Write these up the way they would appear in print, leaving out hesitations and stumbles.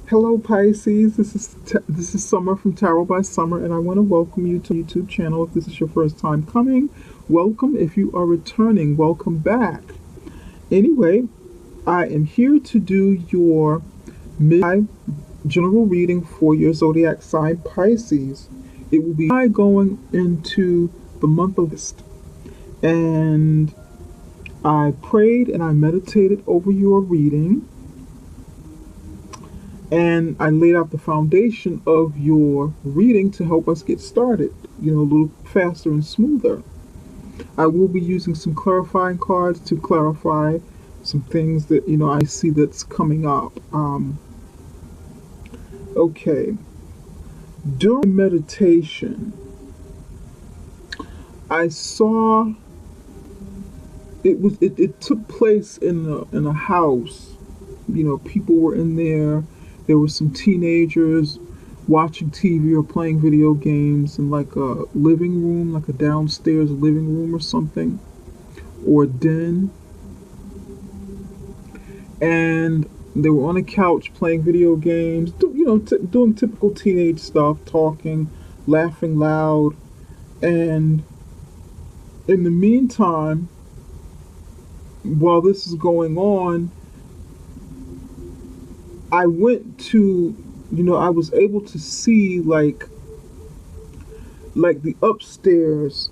Hello Pisces, this is Summer from Tarot by Summer, and I want to welcome you to the YouTube channel. If this is your first time coming, welcome. If you are returning, welcome back. Anyway, I am here to do your mid general reading for your zodiac sign Pisces. It will be going into the month of August, and I prayed and I meditated over your reading. And I laid out the foundation of your reading to help us get started, a little faster and smoother. I will be using some clarifying cards to clarify some things that, I see that's coming up. Okay. During meditation, I saw it took place in a house. People were in there. There were some teenagers watching TV or playing video games in like a living room, like a downstairs living room or something, or a den. And they were on a couch playing video games, doing typical teenage stuff, talking, laughing loud. And in the meantime, while this is going on, I went to, I was able to see like the upstairs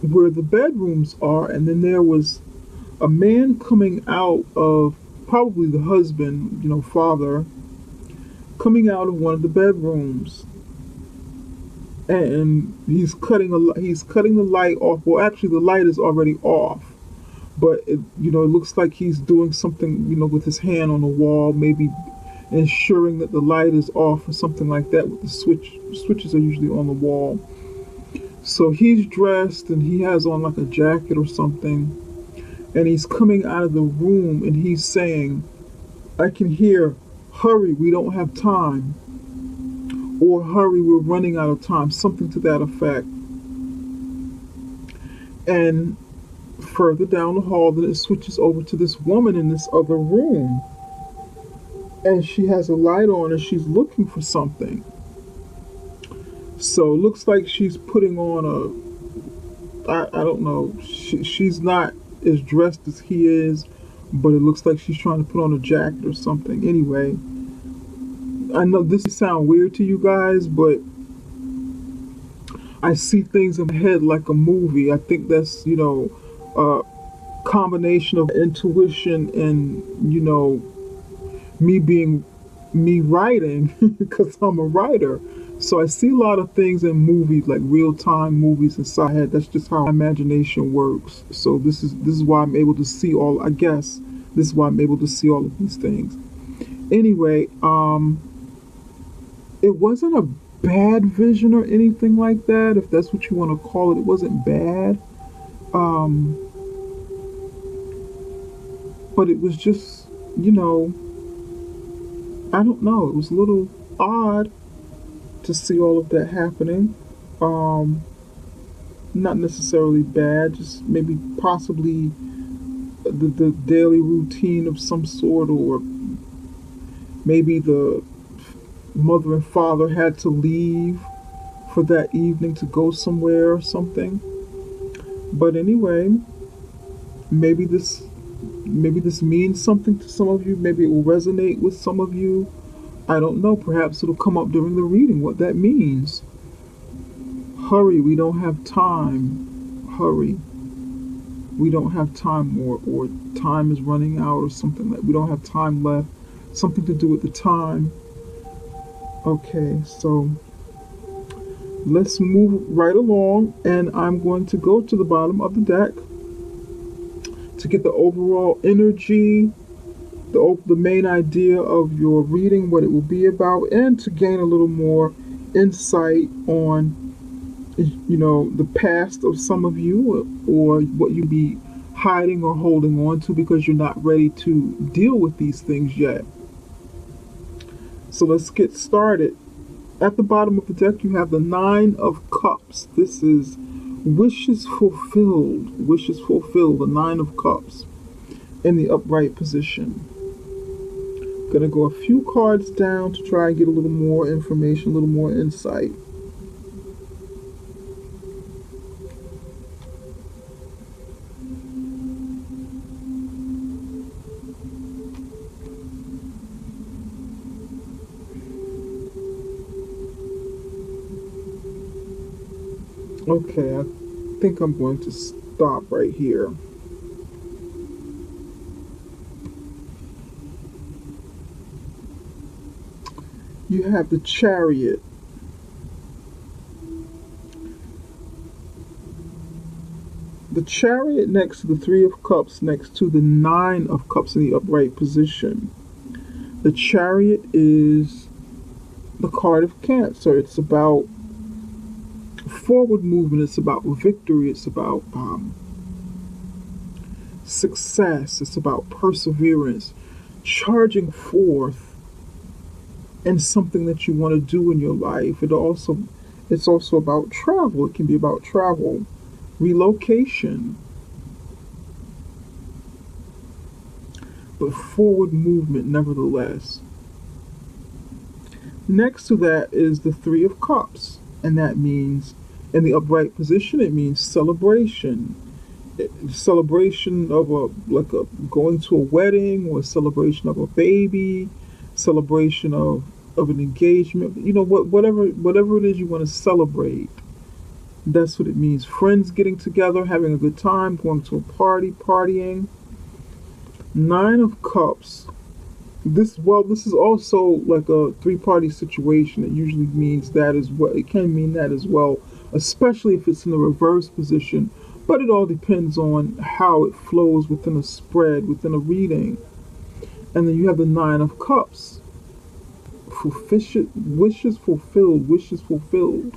where the bedrooms are, and then there was a man coming out of, probably the husband, father, coming out of one of the bedrooms, and he's cutting the light off. Well, actually, the light is already off. But it looks like he's doing something, with his hand on the wall, maybe ensuring that the light is off or something like that. With the switches are usually on the wall. So he's dressed and he has on like a jacket or something, and he's coming out of the room and he's saying, I can hear, hurry, we don't have time, or hurry, we're running out of time, something to that effect. And further down the hall, then it switches over to this woman in this other room, and she has a light on and she's looking for something. So it looks like she's putting on I don't know, she's not as dressed as he is, but it looks like she's trying to put on a jacket or something. Anyway, I know this sounds weird to you guys, but I see things in my head like a movie. I think that's, a combination of intuition and, me writing, because I'm a writer. So I see a lot of things in movies, like real-time movies inside my head. That's just how my imagination works. So this is why I'm able to see all, I guess, this is why I'm able to see all of these things. Anyway, it wasn't a bad vision or anything like that, if that's what you want to call it. It wasn't bad. But it was just, I don't know. It was a little odd to see all of that happening. Not necessarily bad, just maybe possibly the daily routine of some sort, or maybe the mother and father had to leave for that evening to go somewhere or something. But anyway, maybe this means something to some of you. Maybe it will resonate with some of you. I don't know. Perhaps it'll come up during the reading what that means. Hurry, we don't have time. Hurry, we don't have time, or time is running out, or something like we don't have time left. Something to do with the time. Okay, so let's move right along, and I'm going to go to the bottom of the deck to get the overall energy, the main idea of your reading, what it will be about, and to gain a little more insight on, the past of some of you, or what you be hiding or holding on to because you're not ready to deal with these things yet. So let's get started. At the bottom of the deck, you have the Nine of Cups. This is wishes fulfilled. Wishes fulfilled. The Nine of Cups in the upright position. Gonna go a few cards down to try and get a little more information, a little more insight. Okay, I think I'm going to stop right here. You have the Chariot. The Chariot next to the Three of Cups, next to the Nine of Cups in the upright position. The Chariot is the card of Cancer. It's about forward movement. It's about victory. It's about success. It's about perseverance, charging forth in something that you want to do in your life. It's also about travel. It can be about travel, relocation, but forward movement nevertheless. Next to that is the Three of Cups, and that means in the upright position it means celebration. Celebration of a going to a wedding, or a celebration of a baby, celebration of an engagement. You know, whatever it is you want to celebrate. That's what it means. Friends getting together, having a good time, going to a party, partying. Nine of Cups. This is also like a three-party situation. It usually means that as well. It can mean that as well, especially if it's in the reverse position. But it all depends on how it flows within a spread, within a reading. And then you have the Nine of Cups. Wishes fulfilled, wishes fulfilled.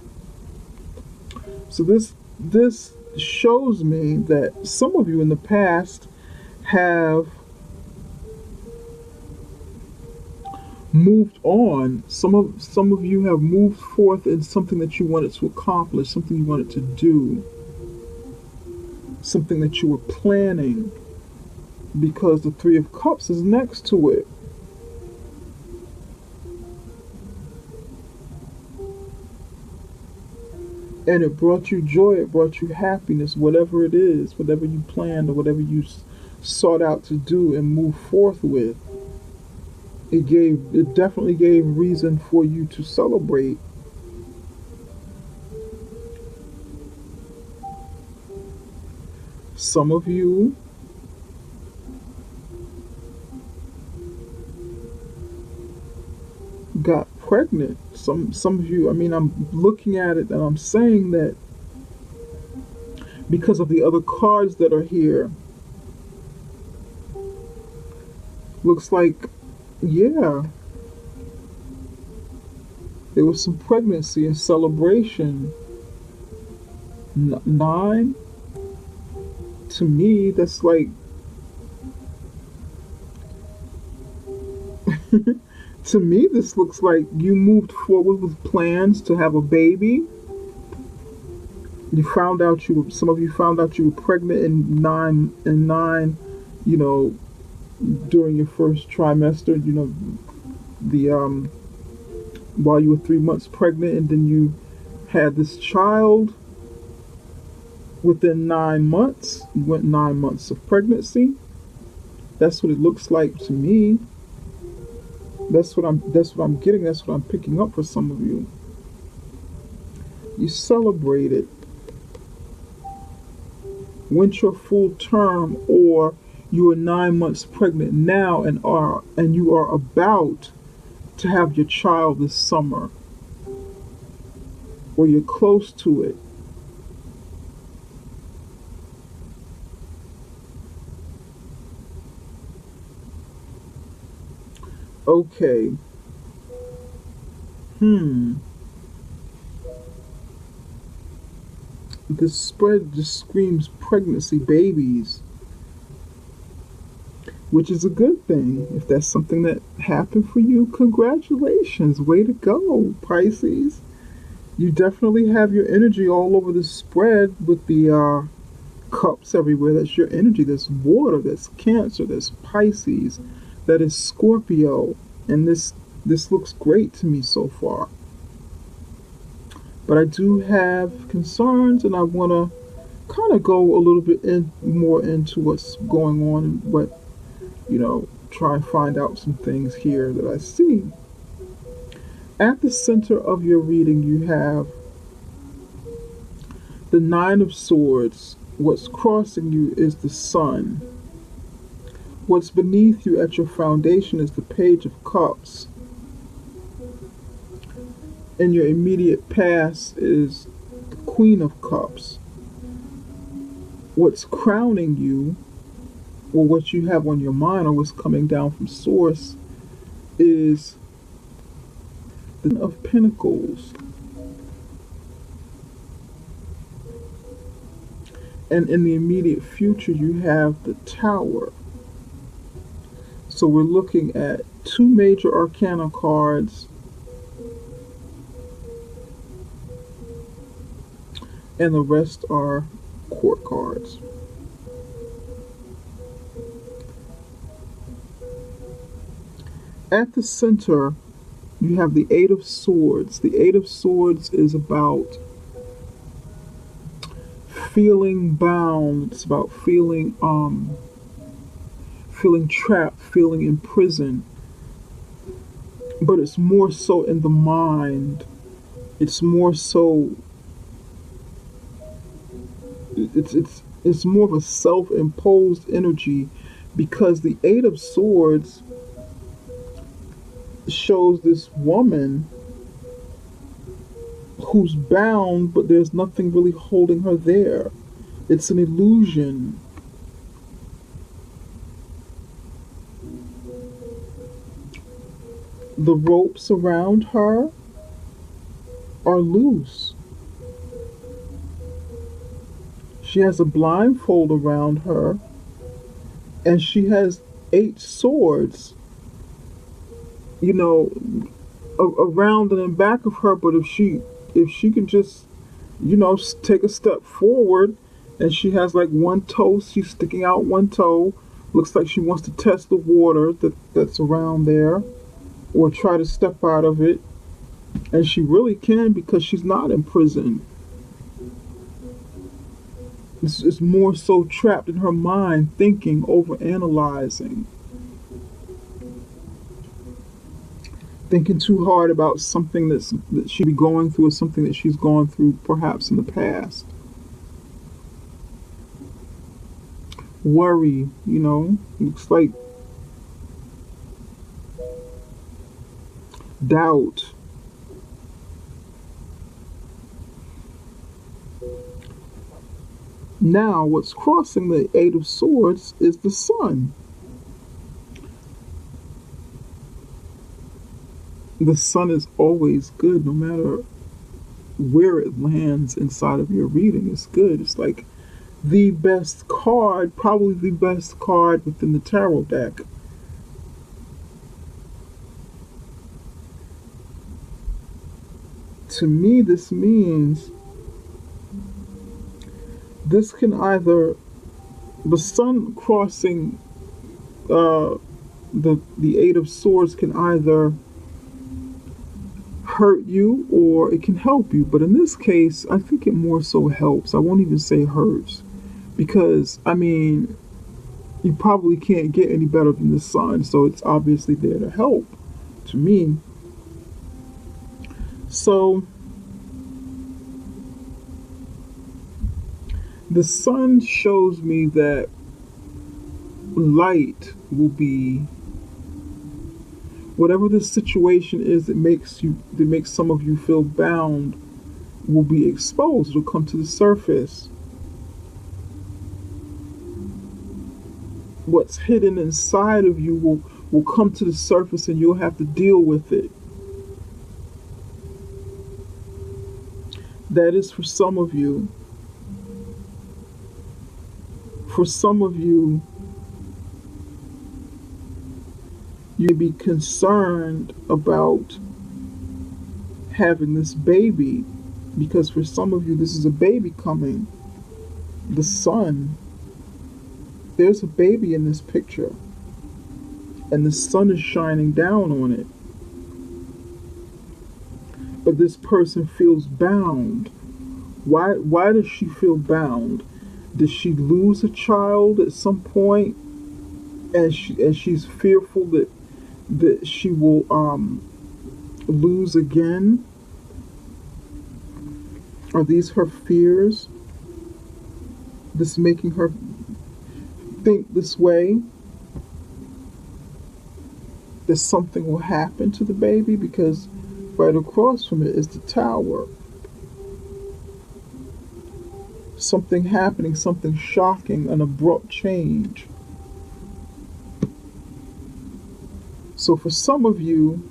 So this shows me that some of you in the past have moved on. Some of you have moved forth in something that you wanted to accomplish, something you wanted to do, something that you were planning, because the Three of Cups is next to it. And it brought you joy, it brought you happiness, whatever it is, whatever you planned or whatever you sought out to do and move forth with. It definitely gave reason for you to celebrate. Some of you got pregnant. Some of you, I mean, I'm looking at it and I'm saying that because of the other cards that are here, looks like, yeah, there was some pregnancy and celebration. Nine, to me, that's like, to me, this looks like you moved forward with plans to have a baby. Some of you found out you were pregnant in nine, you know, during your first trimester, you know, while you were 3 months pregnant, and then you had this child within 9 months. You went 9 months of pregnancy. That's what it looks like to me. That's what I'm getting. That's what I'm picking up for some of you. You celebrated, went your full term, or you are 9 months pregnant now and you are about to have your child this summer, or you're close to it. Okay. This spread just screams pregnancy, babies, which is a good thing. If that's something that happened for you, congratulations. Way to go, Pisces. You definitely have your energy all over the spread with the cups everywhere. That's your energy. That's water. That's Cancer. That's Pisces. That is Scorpio. And this looks great to me so far. But I do have concerns, and I want to kind of go a little bit more into what's going on and what, try and find out some things here that I see. At the center of your reading, you have the Nine of Swords. What's crossing you is the Sun. What's beneath you at your foundation is the Page of Cups. In your immediate past is the Queen of Cups. What's crowning you, or what you have on your mind, or what's coming down from Source, is the Ten of Pentacles. And in the immediate future, you have the Tower. So we're looking at two major arcana cards, and the rest are court cards. At the center, you have the Eight of Swords. The Eight of Swords is about feeling bound. It's about feeling trapped, feeling imprisoned. But it's more so in the mind. It's more so it's more of a self-imposed energy, because the Eight of Swords shows this woman who's bound, but there's nothing really holding her there. It's an illusion. The ropes around her are loose. She has a blindfold around her, and she has 8 swords, around and in back of her. But if she can just, take a step forward, and she has like one toe, she's sticking out one toe. Looks like she wants to test the water that's around there, or try to step out of it. And she really can, because she's not imprisoned. It's more so trapped in her mind, thinking, overanalyzing, thinking too hard about something that she'd be going through, or something that she's gone through perhaps in the past. Worry, looks like doubt. Now, what's crossing the Eight of Swords is the Sun. The Sun is always good, no matter where it lands inside of your reading. It's good. It's like the best card, probably the best card within the tarot deck. To me, this means this can either, the Sun crossing the Eight of Swords can either hurt you or it can help you. But in this case, I think it more so helps. I won't even say hurts, because you probably can't get any better than the Sun, so it's obviously there to help, to me. So the Sun shows me that light will be, whatever the situation is that makes some of you feel bound, will be exposed. It'll come to the surface. What's hidden inside of you will come to the surface, and you'll have to deal with it. That is for some of you. For some of you, you may be concerned about having this baby, because for some of you, this is a baby coming. The Sun. There's a baby in this picture. and the sun is shining down on it. But this person feels bound. Why does she feel bound? Did she lose a child at some point, and she's fearful that she will lose again? Are these her fears? This making her think this way? That something will happen to the baby, because right across from it is the tower. Something happening, something shocking, an abrupt change. So for some of you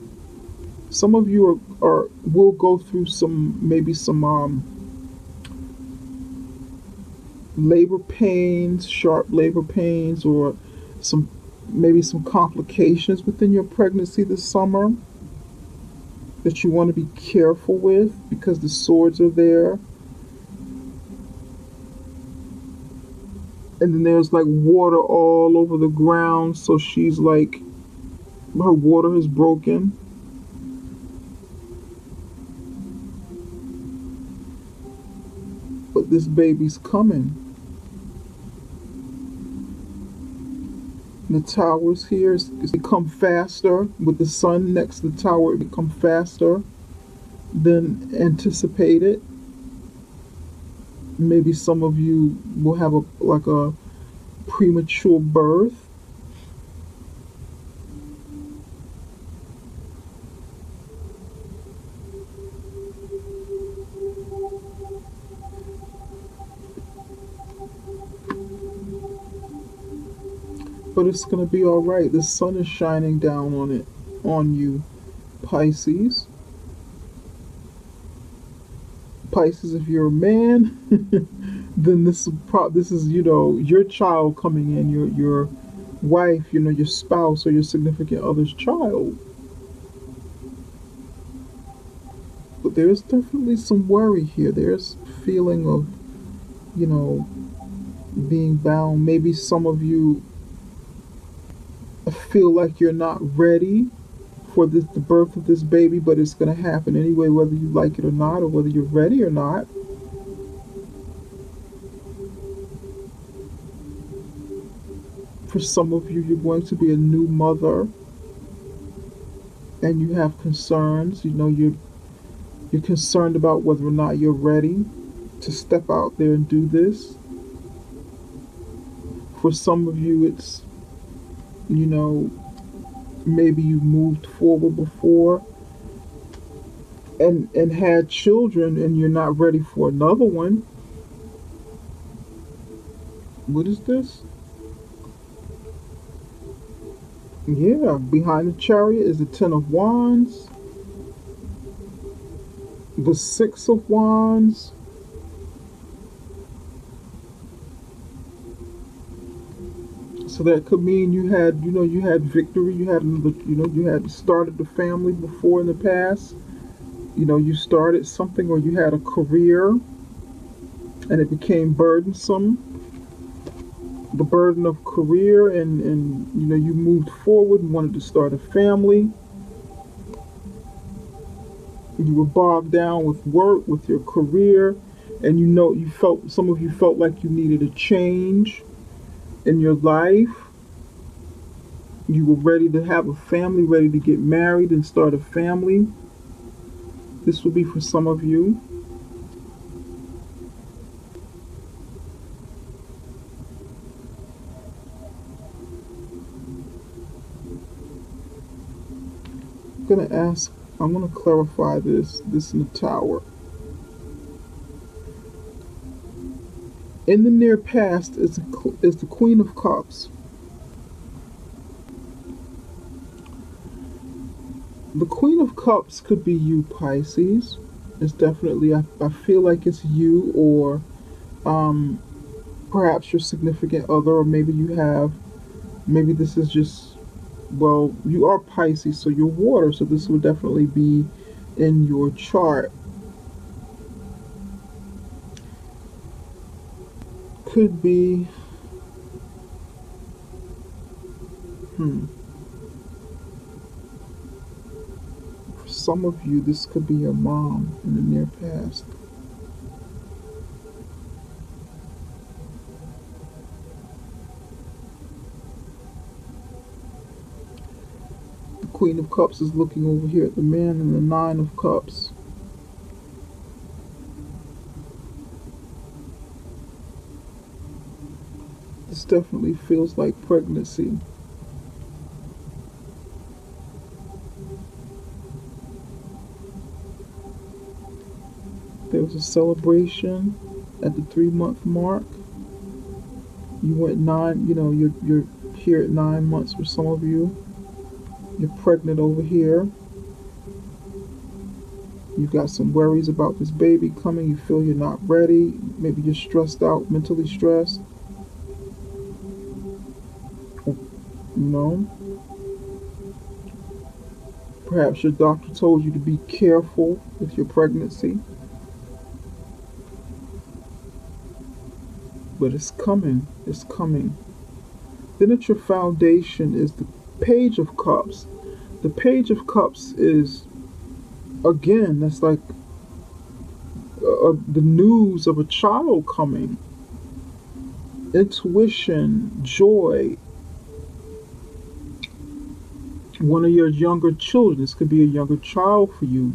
are will go through some labor pains, sharp labor pains, or some complications within your pregnancy this summer that you want to be careful with, because the swords are there. And then there's like water all over the ground, so she's like, her water is broken. But this baby's coming. The tower's here. It's become faster. With the sun next to the tower, it become faster than anticipated. Maybe some of you will have a premature birth. But it's going to be all right. The sun is shining down on you, Pisces. Pisces, if you're a man, then this is your child coming in, your wife, your spouse or your significant other's child. But there's definitely some worry here. There's feeling of, being bound. Maybe some of you feel like you're not ready for the birth of this baby, but it's going to happen anyway, whether you like it or not, or whether you're ready or not. For some of you, you're going to be a new mother, and you have concerns. You're concerned about whether or not you're ready to step out there and do this. For some of you, it's, maybe you moved forward before and had children, and you're not ready for another one. What is this? Yeah, behind the Chariot is the Ten of Wands, the Six of Wands, so that could mean you had victory. You had another, you had started the family before in the past. You started something, or you had a career and it became burdensome. The burden of career, and you moved forward and wanted to start a family. You were bogged down with work, with your career, and some of you felt like you needed a change in your life. You were ready to have a family, ready to get married and start a family. This will be for some of you. I'm going to clarify this in the Tower. In the near past is the Queen of Cups. The Queen of Cups could be you, Pisces. It's definitely, I feel like it's you, or perhaps your significant other, or maybe this is just, well, you are Pisces, so you're water, so this would definitely be in your chart. Could be, some of you, this could be your mom in the near past. The Queen of Cups is looking over here at the man and the Nine of Cups. This definitely feels like pregnancy. There was a celebration at the 3-month mark. You went 9, you're here at 9 months for some of you. You're pregnant over here. You've got some worries about this baby coming. You feel you're not ready. Maybe you're stressed out, mentally stressed. Perhaps your doctor told you to be careful with your pregnancy. But it's coming. It's coming. Then at your foundation is the Page of Cups. The Page of Cups is, again, that's like the news of a child coming. Intuition, joy. One of your younger children. This could be a younger child for you.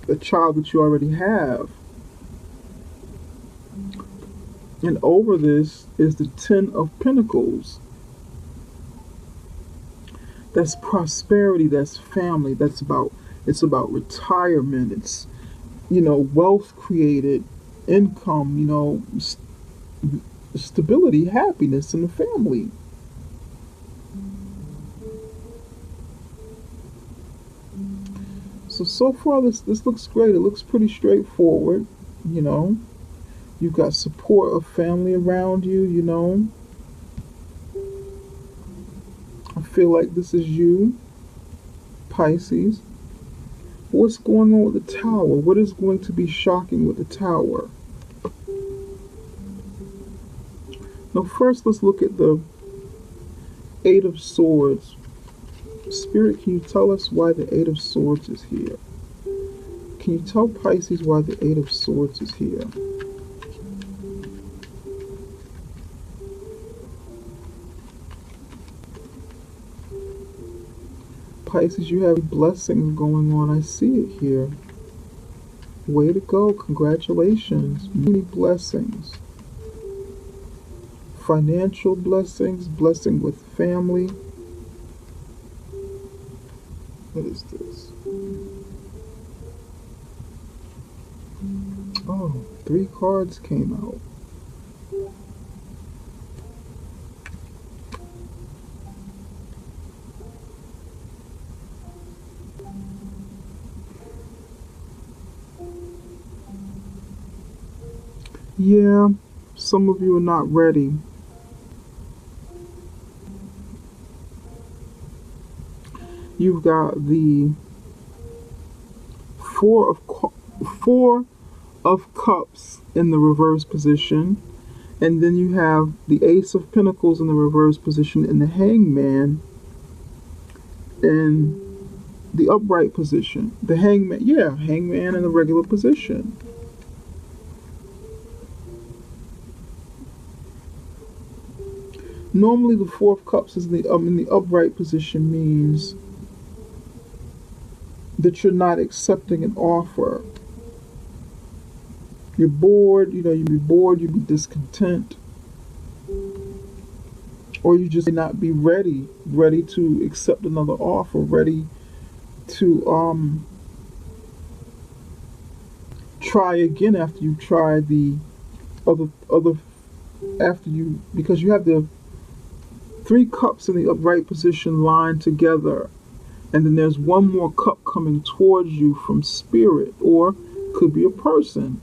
A child that you already have. And over this is the Ten of Pentacles. That's prosperity, that's family, it's about retirement, it's, wealth created, income, stability, happiness in the family. So far this looks great. It looks pretty straightforward, You've got support of family around you, I feel like this is you, Pisces. What's going on with the Tower? What is going to be shocking with the Tower? Now first let's look at the Eight of Swords. Spirit, can you tell us why the Eight of Swords is here? Can you tell Pisces why the Eight of Swords is here? Pisces, you have blessings going on. I see it here. Way to go. Congratulations. Many blessings. Financial blessings, blessing with family. What is this? Oh, 3 cards came out. Yeah, some of you are not ready. You've got the Four of Cups in the reverse position, and then you have the Ace of Pentacles in the reverse position, and the Hangman in the upright position. The Hangman in the regular position. Normally, the Four of Cups is in the upright position means that you're not accepting an offer. You're bored, you'd be bored, you'd be discontent. Or you just may not be ready to accept another offer, ready to try again after you try the other because you have the 3 cups in the upright position lined together, and then there's one more cup coming towards you from Spirit, or could be a person.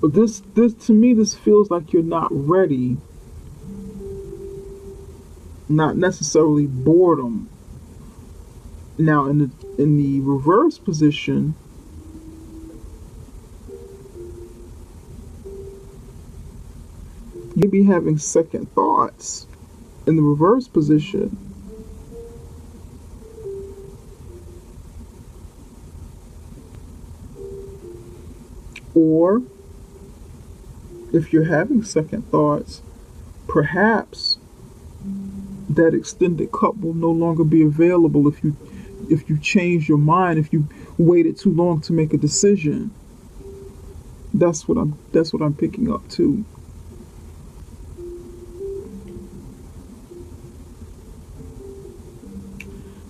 But this to me, this feels like you're not ready. Not necessarily boredom. Now in the reverse position, you'd be having second thoughts in the reverse position. Or if you're having second thoughts, perhaps that extended cup will no longer be available if you change your mind, if you waited too long to make a decision. That's what I'm picking up too.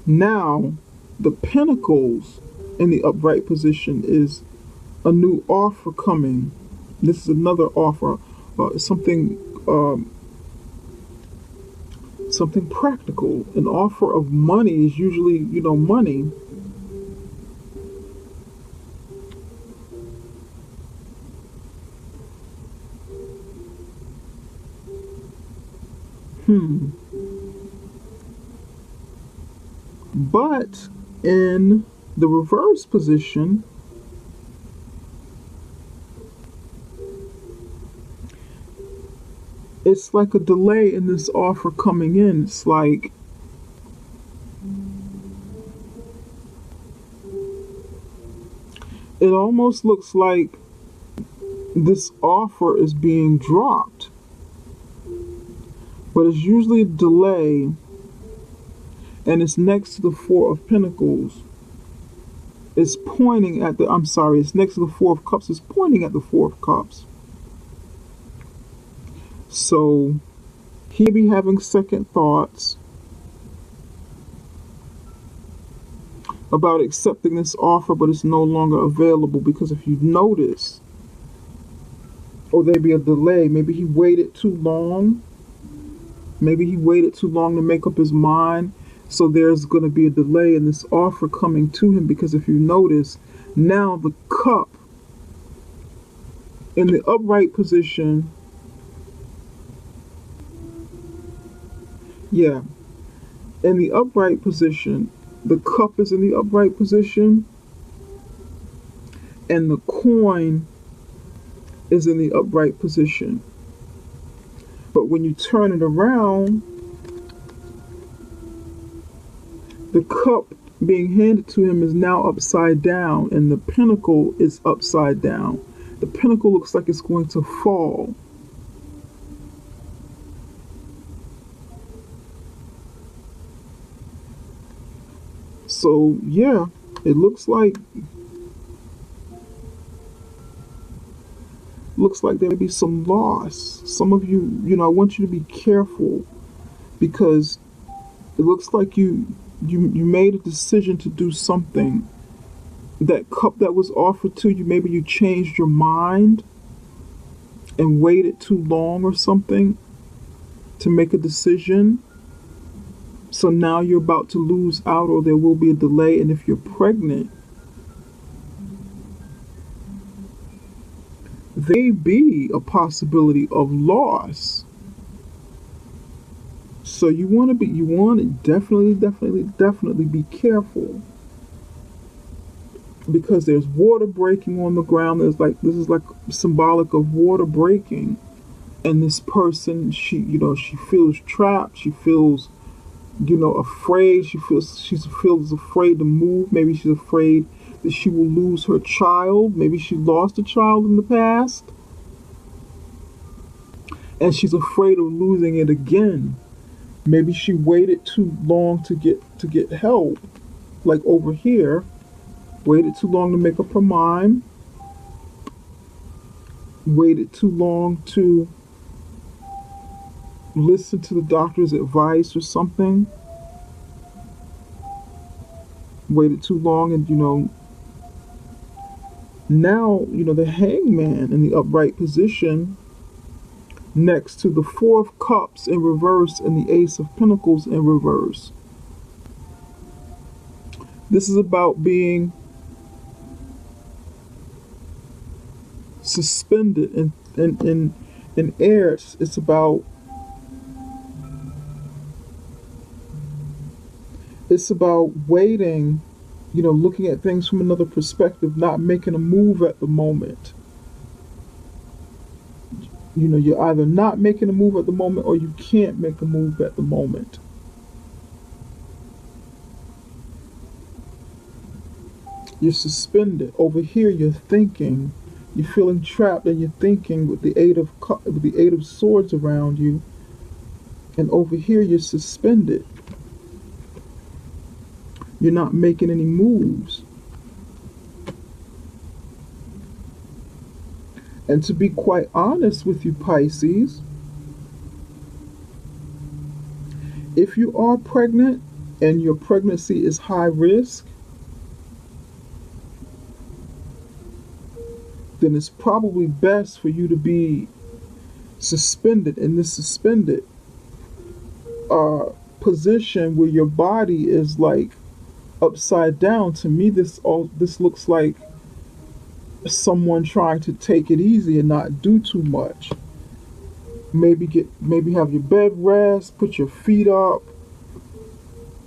Now, the pentacles in the upright position is a new offer coming. This is another offer, um, something practical. An offer of money is usually, money. Hmm. But in the reverse position, it's like a delay in this offer coming in. It's like it almost looks like this offer is being dropped, but it's usually a delay, and it's next to the Four of Pentacles. It's pointing at the, I'm sorry, it's next to the Four of Cups. It's pointing at the Four of Cups. So he may be having second thoughts about accepting this offer, but it's no longer available because if you notice, or there be a delay, maybe he waited too long. Maybe he waited too long to make up his mind. So there's going to be a delay in this offer coming to him because if you notice, now the cup in the upright position, yeah, in the upright position, the cup is in the upright position and the coin is in the upright position. But when you turn it around, the cup being handed to him is now upside down and the pinnacle is upside down. The pinnacle looks like it's going to fall. So yeah, it looks like there'll be some loss. Some of you, I want you to be careful because it looks like you made a decision to do something. That cup that was offered to you, maybe you changed your mind and waited too long or something to make a decision. So now you're about to lose out or there will be a delay. And if you're pregnant, there may be a possibility of loss. So you want to definitely be careful because there's water breaking on the ground. This is like symbolic of water breaking, and this person, she feels trapped. She feels, afraid. She feels afraid to move. Maybe she's afraid that she will lose her child. Maybe she lost a child in the past, and she's afraid of losing it again. Maybe she waited too long to get help, like over here. Waited too long to make up her mind. Waited too long to listen to the doctor's advice or something. Waited too long and now, the hangman in the upright position next to the Four of Cups in reverse and the Ace of Pentacles in reverse. This is about being suspended in air. It's about waiting, looking at things from another perspective, not making a move at the moment. You're either not making a move at the moment or you can't make a move at the moment. You're suspended. Over here, you're thinking. You're feeling trapped and you're thinking with the with the Eight of Swords around you, and over here you're suspended. You're not making any moves. And to be quite honest with you, Pisces, if you are pregnant and your pregnancy is high risk, then it's probably best for you to be suspended in this suspended position where your body is like upside down. To me, this looks like someone trying to take it easy and not do too much. Maybe have your bed rest, put your feet up,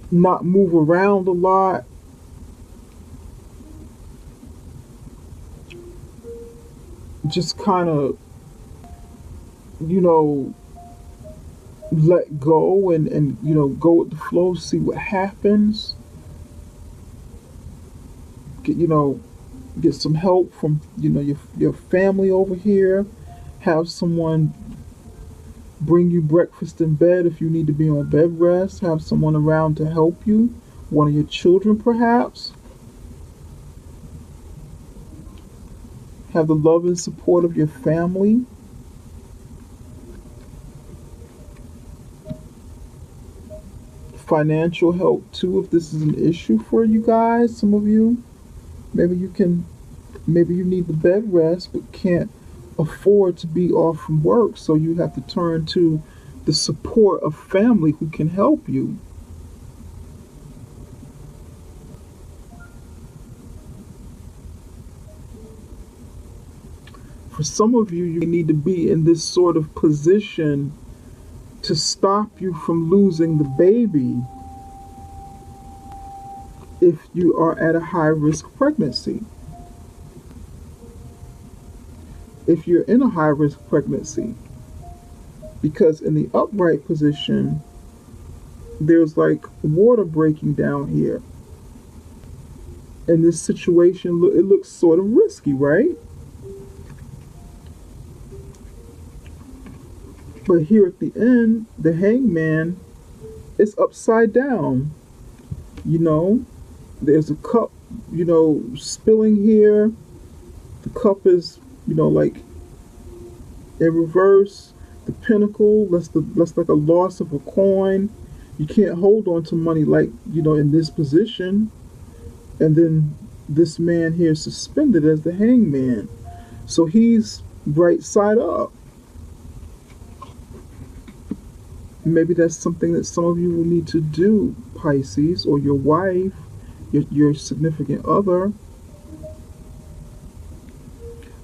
not move around a lot. Just kind of, you know, let go and go with the flow, see what happens. Get some help from your family over here. Have someone bring you breakfast in bed if you need to be on bed rest. Have someone around to help you. One of your children, perhaps. Have the love and support of your family. Financial help too, if this is an issue for you guys. Some of you, maybe you need the bed rest but can't afford to be off from work, so you have to turn to the support of family who can help you. For some of you, you need to be in this sort of position to stop you from losing the baby if you are at a high risk pregnancy. If you're in a high risk pregnancy, because in the upright position, there's like water breaking down here. In this situation, it looks sort of risky, right? But here at the end, the hangman is upside down. There's a cup, spilling here. The cup is, like in reverse. The pinnacle, that's like a loss of a coin. You can't hold on to money like, in this position. And then this man here is suspended as the hangman. So he's right side up. Maybe that's something that some of you will need to do, Pisces, or your wife, your significant other.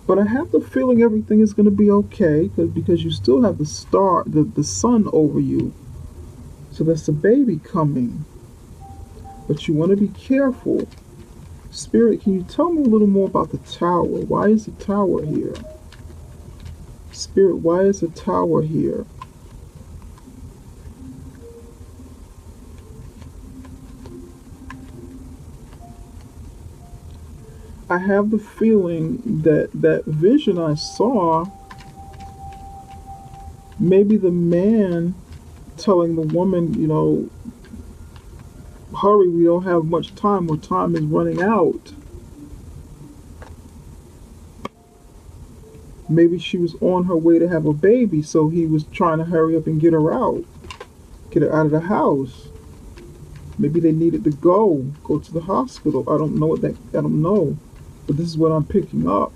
But I have the feeling everything is going to be okay because you still have the star, the sun over you. So that's the baby coming. But you want to be careful. Spirit, can you tell me a little more about the tower? Why is the tower here? Spirit, why is the tower here? I have the feeling that vision I saw, maybe the man telling the woman, hurry, we don't have much time, or time is running out. Maybe she was on her way to have a baby, so he was trying to hurry up and get her out of the house. Maybe they needed to go to the hospital. I don't know. But this is what I'm picking up.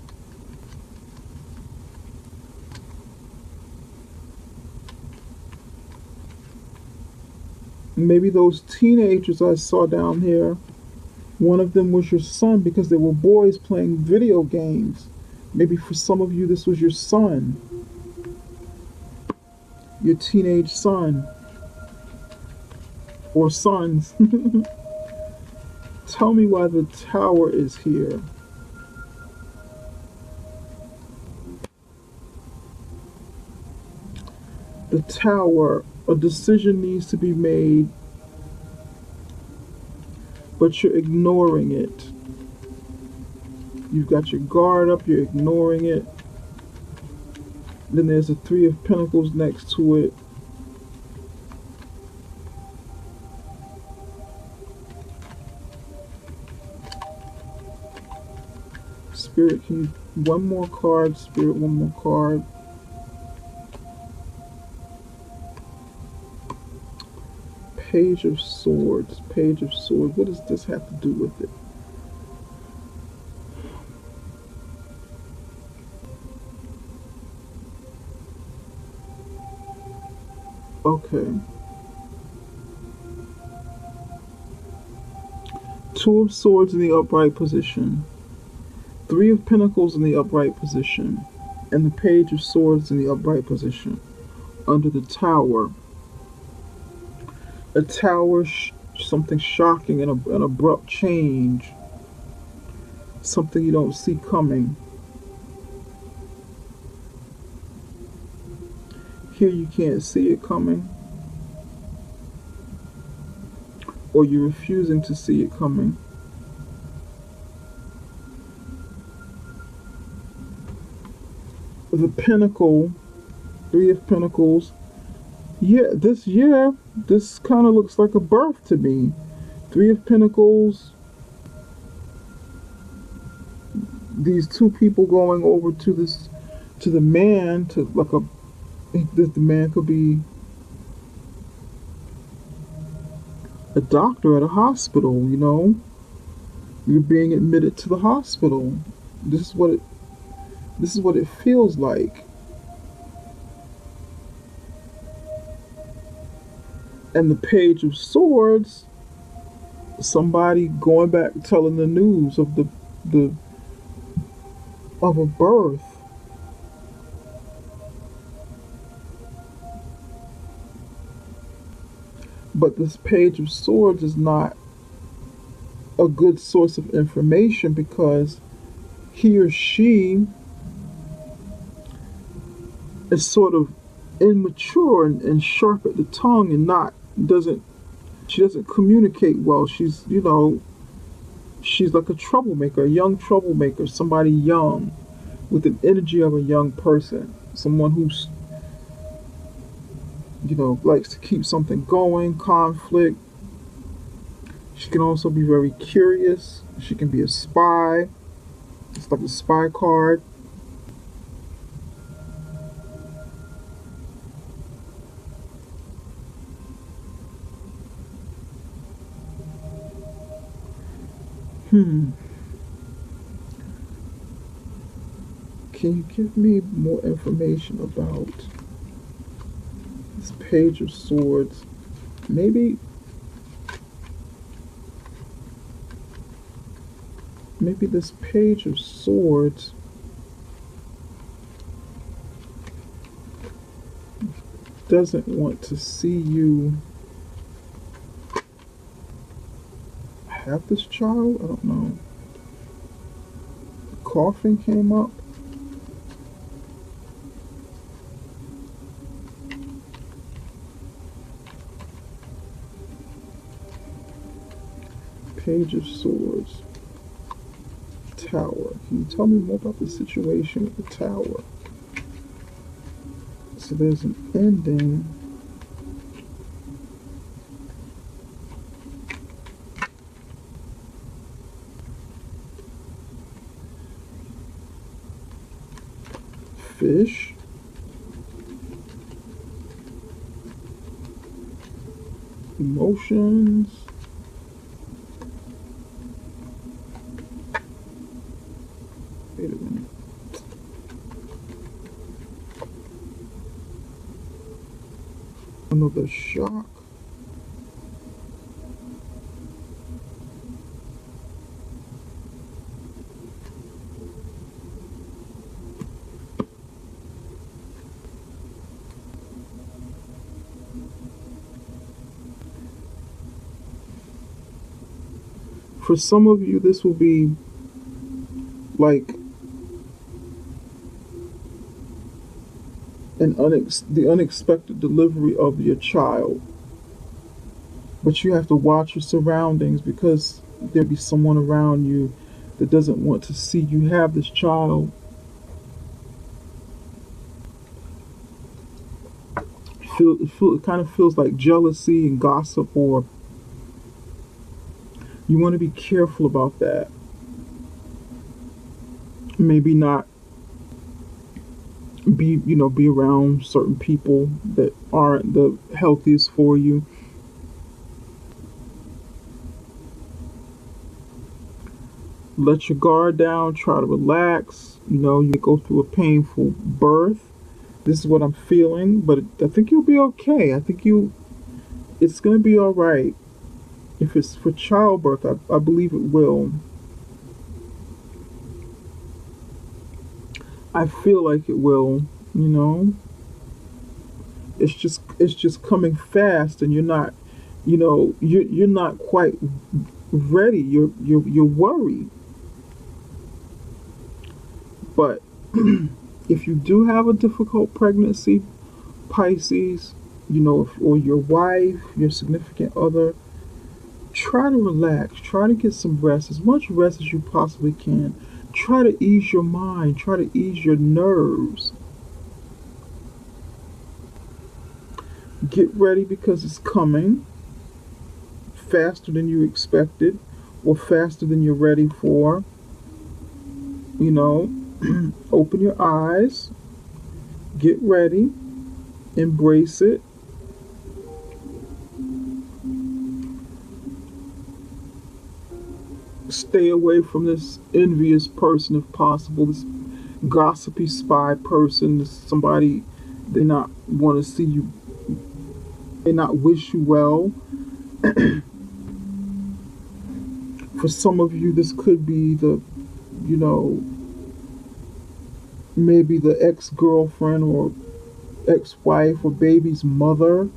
Maybe those teenagers I saw down here, one of them was your son because they were boys playing video games. Maybe for some of you this was your son, your teenage son, or sons. Tell me why the tower is here. The tower, a decision needs to be made, but you're ignoring it. You've got your guard up, you're ignoring it. Then there's a Three of Pentacles next to it. Spirit, can you, one more card, Spirit, one more card. Page of Swords, Page of Swords. What does this have to do with it? Okay. Two of Swords in the upright position. Three of Pentacles in the upright position. And the Page of Swords in the upright position. Under the Tower. A tower, something shocking and an abrupt change. Something you don't see coming. Here you can't see it coming. Or you're refusing to see it coming. The Pentacle, Three of Pentacles. Yeah, this kind of looks like a birth to me. Three of Pentacles. These two people going over to the man, to like a, the man could be a doctor at a hospital, you know. You're being admitted to the hospital. This is what it feels like. And the Page of Swords, somebody going back telling the news of of a birth. But this Page of Swords is not a good source of information because he or she is sort of immature and sharp at the tongue and she doesn't communicate well. She's like a troublemaker, a young troublemaker, somebody young with the energy of a young person, someone who's likes to keep something going, conflict. She can also be very curious. She can be a spy. It's like a spy card. Can you give me more information about this Page of Swords? Maybe this Page of Swords doesn't want to see you have this child. I don't know. Coughing came up. Page of Swords. Tower. Can you tell me more about the situation with the Tower? So there's an ending. Fish. Emotions. Wait a minute. Another shock. For some of you, this will be like the unexpected delivery of your child. But you have to watch your surroundings because there'll be someone around you that doesn't want to see you have this child. It kind of feels like jealousy and gossip, or you want to be careful about that. Maybe not be around certain people that aren't the healthiest for you. Let your guard down, try to relax. You may go through a painful birth. This is what I'm feeling, but I think you'll be okay. It's going to be all right. If it's for childbirth, I believe it will. I feel like it will, you know. It's just coming fast, and you're not quite ready. You're worried. But if you do have a difficult pregnancy, Pisces, or your wife, your significant other, try to relax. Try to get some rest, as much rest as you possibly can. Try to ease your mind. Try to ease your nerves. Get ready because it's coming faster than you expected, or faster than you're ready for. Open your eyes. Get ready. Embrace it. Stay away from this envious person if possible, this gossipy spy person, this somebody they not want to see you, they not wish you well. For some of you, this could be maybe the ex-girlfriend or ex-wife or baby's mother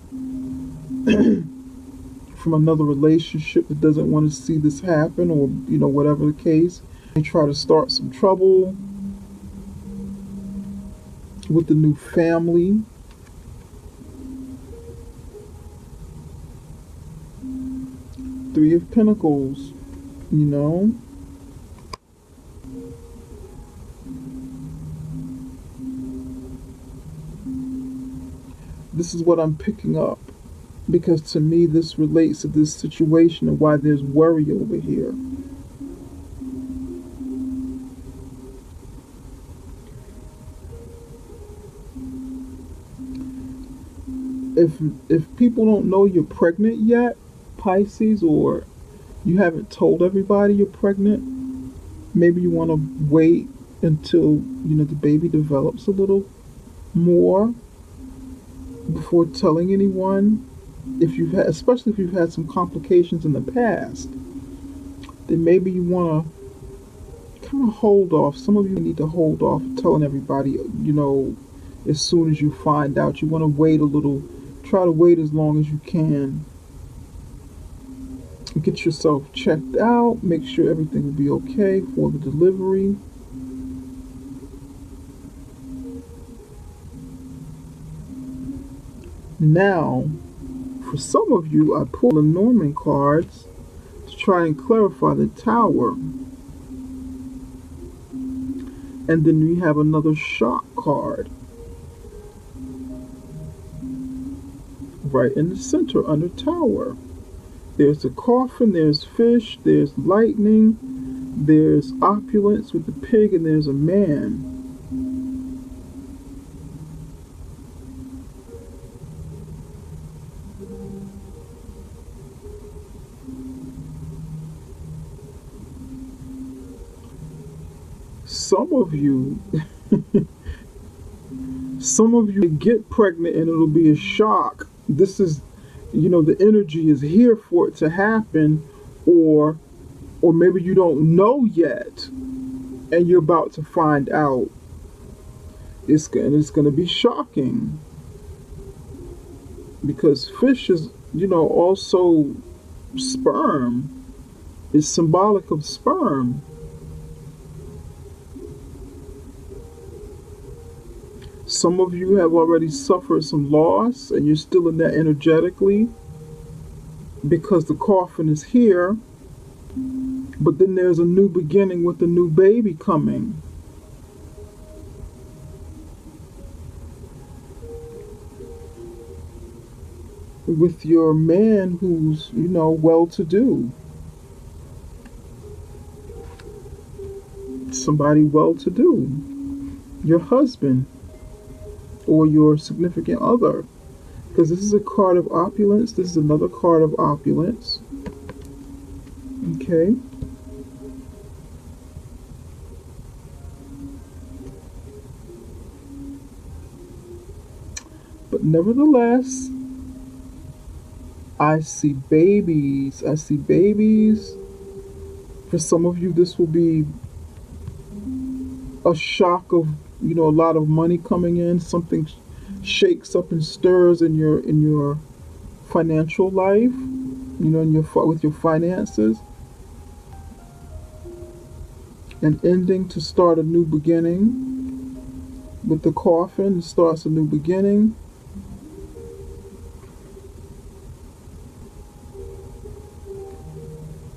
from another relationship that doesn't want to see this happen, or whatever the case. They try to start some trouble with the new family. Three of Pentacles, This is what I'm picking up, because to me this relates to this situation and why there's worry over here. If people don't know you're pregnant yet, Pisces, or you haven't told everybody you're pregnant, maybe you want to wait until the baby develops a little more before telling anyone. Especially if you've had some complications in the past, then maybe you want to kind of hold off. Some of you need to hold off telling everybody, as soon as you find out. You want to wait a little, try to wait as long as you can. Get yourself checked out, make sure everything will be okay for the delivery. Now, for some of you, I pulled the Norman cards to try and clarify the Tower. And then we have another shock card right in the center under Tower. There's a coffin, there's fish, there's lightning, there's opulence with the pig, and there's a man. Some of you get pregnant and it'll be a shock. This is, the energy is here for it to happen, or maybe you don't know yet and you're about to find out. It's going to be shocking, because fish is, also sperm. It's symbolic of sperm. Some of you have already suffered some loss and you're still in that energetically, because the coffin is here. But then there's a new beginning with a new baby coming. With your man who's, well to do. Somebody well to do. Your husband or your significant other. Because this is a card of opulence. This is another card of opulence. Okay. But nevertheless, I see babies. I see babies. For some of you, this will be a shock of, a lot of money coming in. Something shakes up and stirs in your financial life. With your finances. An ending to start a new beginning. With the coffin, it starts a new beginning.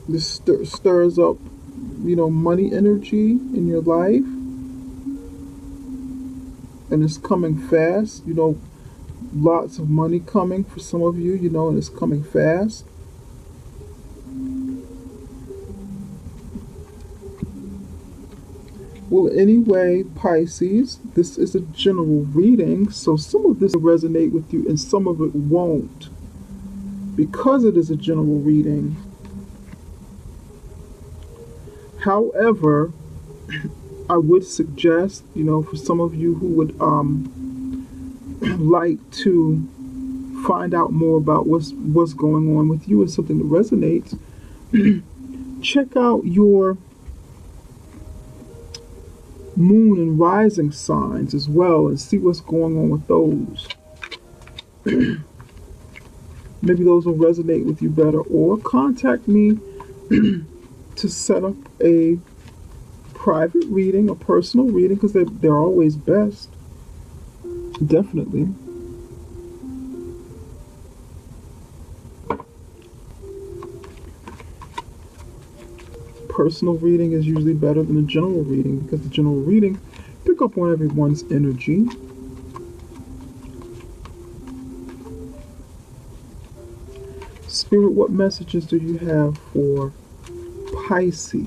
This stirs up, money energy in your life. And it's coming fast. Lots of money coming for some of you, and it's coming fast. Well, anyway, Pisces, this is a general reading, so some of this will resonate with you and some of it won't. Because it is a general reading. However, I would suggest, for some of you who would like to find out more about what's going on with you and something that resonates, check out your moon and rising signs as well and see what's going on with those. Maybe those will resonate with you better, or contact me to set up a private reading, a personal reading, because they're always best. Definitely. Personal reading is usually better than a general reading, because the general reading pick up on everyone's energy. Spirit, what messages do you have for Pisces?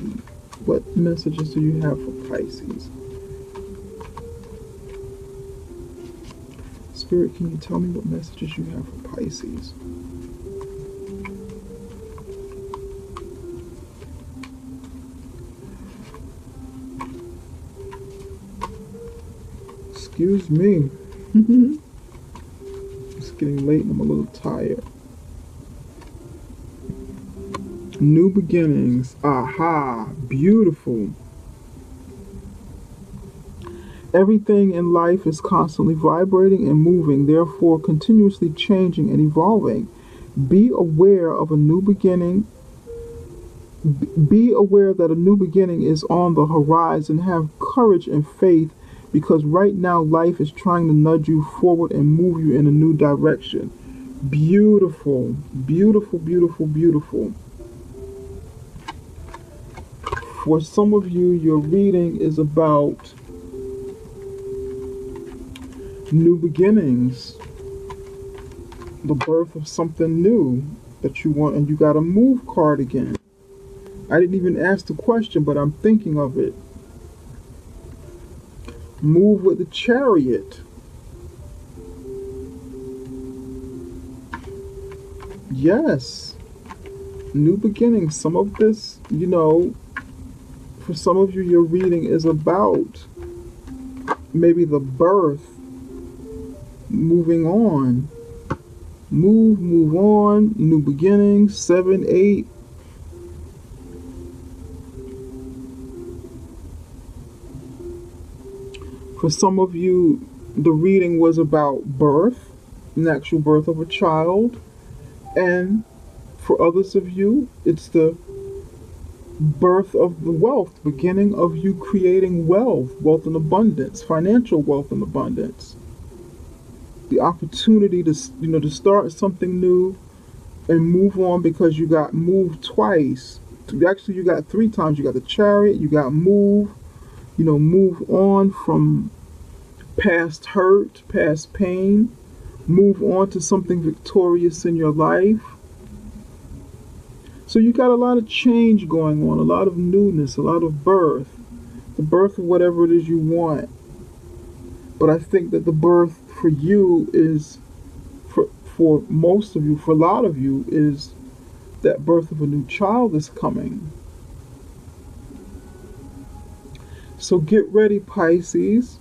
What messages do you have for Pisces? Spirit, can you tell me what messages you have for Pisces? Excuse me. It's getting late and I'm a little tired. New beginnings. Aha. Beautiful. Everything in life is constantly vibrating and moving, therefore continuously changing and evolving. Be aware of a new beginning. Be aware that a new beginning is on the horizon. Have courage and faith, because right now life is trying to nudge you forward and move you in a new direction. Beautiful. Beautiful, beautiful, beautiful. For some of you, your reading is about new beginnings, the birth of something new that you want, and you got a move card again. I didn't even ask the question, but I'm thinking of it. Move with the Chariot. Yes. New beginnings. Some of this, for some of you, your reading is about maybe the birth, moving on. Move on, new beginnings, 7, 8. For some of you, the reading was about birth, an actual birth of a child. And for others of you, it's the birth of the wealth, beginning of you creating wealth and abundance, financial wealth and abundance. The opportunity to start something new and move on, because you got moved twice. Actually, you got 3 times. You got the Chariot. You got move. Move on from past hurt, past pain. Move on to something victorious in your life. So you got a lot of change going on, a lot of newness, a lot of birth. The birth of whatever it is you want. But I think that the birth for you is, for most of you, for a lot of you, is that birth of a new child is coming. So get ready, Pisces.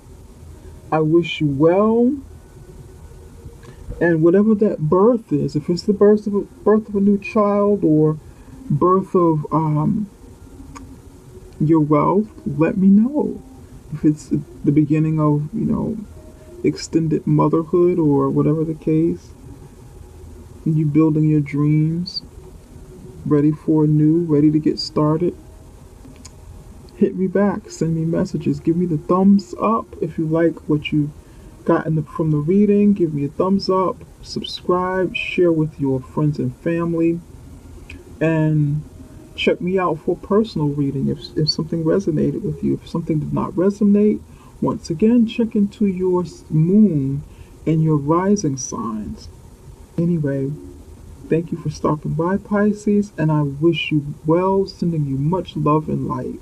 I wish you well. And whatever that birth is, if it's the birth of a new child, or birth of your wealth, let me know. If it's the beginning of, extended motherhood or whatever the case, and you building your dreams, ready for a new, ready to get started, hit me back, send me messages, give me the thumbs up if you like what you got from the reading. Give me a thumbs up, subscribe, share with your friends and family, and check me out for personal reading if something resonated with you. If something did not resonate, once again, check into your moon and your rising signs. Anyway, thank you for stopping by, Pisces, and I wish you well, sending you much love and light.